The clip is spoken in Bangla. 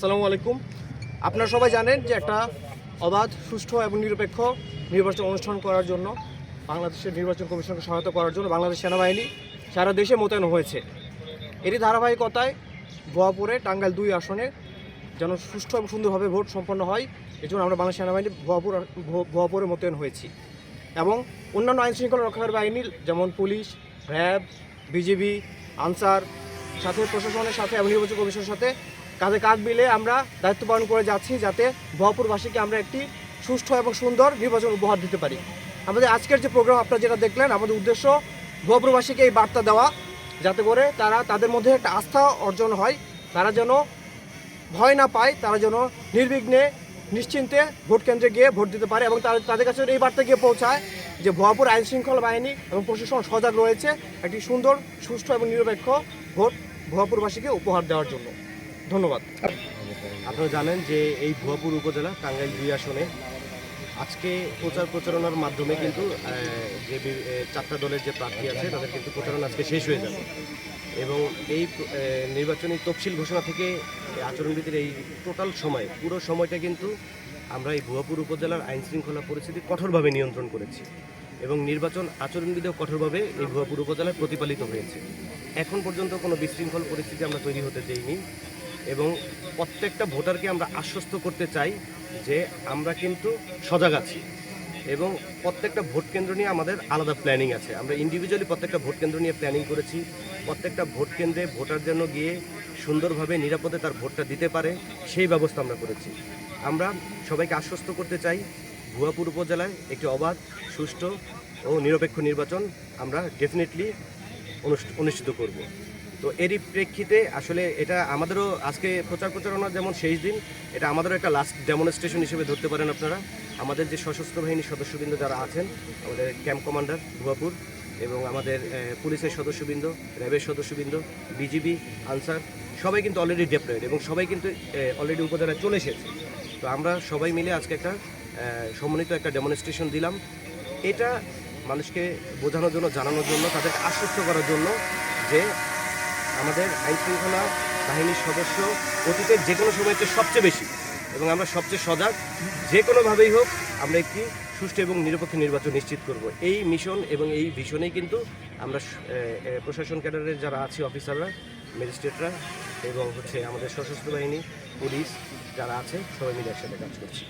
আসসালামু আলাইকুম। আপনারা সবাই জানেন যে একটা অবাধ, সুষ্ঠু এবং নিরপেক্ষ নির্বাচন অনুষ্ঠান করার জন্য বাংলাদেশের নির্বাচন কমিশনকে সহায়তা করার জন্য বাংলাদেশ সেনাবাহিনী সারা দেশে মোতায়েন হয়েছে। এরই ধারাবাহিকতায় ভুয়াপুরে টাঙ্গাইল 2 আসনে যেন সুষ্ঠু এবং সুন্দরভাবে ভোট সম্পন্ন হয়, এজন্য আমরা বাংলাদেশ সেনাবাহিনী ভুয়াপুরে মোতায়েন হয়েছি। এবং অন্যান্য আইনশৃঙ্খলা রক্ষাকারী বাহিনীর যেমন পুলিশ, র্যাব, বিজিবি, আনসার সাথে প্রশাসনের সাথে এবং নির্বাচন কমিশনের সাথে কাঁধে কাঁধ মিলে আমরা দায়িত্ব পালন করে যাচ্ছি, যাতে ভুয়াপুরবাসীকে আমরা একটি সুষ্ঠু এবং সুন্দর নির্বাচন উপহার দিতে পারি। আমাদের আজকের যে প্রোগ্রাম আপনারা যেটা দেখলেন, আমাদের উদ্দেশ্য ভুয়াপুরবাসীকে এই বার্তা দেওয়া, যাতে করে তাদের মধ্যে একটা আস্থা অর্জন হয়, তারা যেন ভয় না পায়, তারা যেন নির্বিঘ্নে নিশ্চিন্তে ভোট কেন্দ্রে গিয়ে ভোট দিতে পারে এবং তাদের কাছে এই বার্তা গিয়ে পৌঁছায় যে ভুয়াপুর আইনশৃঙ্খলা বাহিনী এবং প্রশাসন সজাগ রয়েছে একটি সুন্দর, সুষ্ঠু এবং নিরপেক্ষ ভোট ভুয়াপুরবাসীকে উপহার দেওয়ার জন্য। ধন্যবাদ। আপনারা জানেন যে এই ভুয়াপুর উপজেলা টাঙ্গাইল 2 আসনে আজকে প্রচারণার মাধ্যমে কিন্তু যে 4টা দলের যে প্রার্থী আছে তাদের কিন্তু প্রচারণা আজকে শেষ হয়ে যাবে এবং এই নির্বাচনী তফসিল ঘোষণা থেকে আচরণবিধির এই টোটাল সময়, পুরো সময়টা কিন্তু আমরা এই ভুয়াপুর উপজেলার আইনশৃঙ্খলা পরিস্থিতি কঠোরভাবে নিয়ন্ত্রণ করেছি এবং নির্বাচন আচরণবিধিও কঠোরভাবে এই ভুয়াপুর উপজেলায় প্রতিপালিত হয়েছে। এখন পর্যন্ত কোনো বিশৃঙ্খল পরিস্থিতি আমরা তৈরি হতে দেইনি এবং প্রত্যেকটা ভোটারকে আমরা আশ্বস্ত করতে চাই যে আমরা কিন্তু সজাগ আছি এবং প্রত্যেকটা ভোট কেন্দ্র নিয়ে আমাদের আলাদা প্ল্যানিং আছে। আমরা ইন্ডিভিজুয়ালি প্রত্যেকটা ভোট কেন্দ্র নিয়ে প্ল্যানিং করেছি। প্রত্যেকটা ভোট কেন্দ্রে ভোটার জন্য গিয়ে সুন্দরভাবে নিরাপদে তার ভোটটা দিতে পারে সেই ব্যবস্থা আমরা করেছি। আমরা সবাইকে আশ্বস্ত করতে চাই ভুয়াপুর উপজেলায় একটি অবাধ, সুষ্ঠু ও নিরপেক্ষ নির্বাচন আমরা ডেফিনেটলি অনুষ্ঠিত করব। তো এরই প্রেক্ষিতে আসলে এটা আমাদেরও আজকে প্রচারণার যেমন শেষ দিন, এটা আমাদেরও একটা লাস্ট ডেমনস্ট্রেশন হিসেবে ধরতে পারেন আপনারা। আমাদের যে সশস্ত্র বাহিনীর সদস্যবৃন্দ যারা আছেন, আমাদের ক্যাম্প কমান্ডার ভুয়াপুর এবং আমাদের পুলিশের সদস্যবৃন্দ, র্যাবের সদস্যবৃন্দ, বিজিবি, আনসার সবাই কিন্তু অলরেডি ডেপ্লয়েড এবং সবাই কিন্তু অলরেডি উপজেলায় চলে এসেছে। তো আমরা সবাই মিলে আজকে একটা সমন্বিত একটা ডেমনস্ট্রেশন দিলাম। এটা মানুষকে বোঝানোর জন্য, জানানোর জন্য, তাদেরকে আশ্বস্ত করার জন্য যে আমাদের আইনশৃঙ্খলা বাহিনীর সদস্য অতীতের যে কোনো সময়তে সবচেয়ে বেশি এবং আমরা সবচেয়ে সজাগ, যে কোনোভাবেই হোক আমরা একটি সুষ্ঠু এবং নিরপেক্ষ নির্বাচন নিশ্চিত করব। এই মিশন এবং এই ভিশনেই কিন্তু আমরা প্রশাসন ক্যাডারের যারা আছে অফিসাররা, ম্যাজিস্ট্রেটরা এবং আমাদের সশস্ত্র বাহিনী, পুলিশ যারা আছে সবাই মিলে একসাথে কাজ করছি।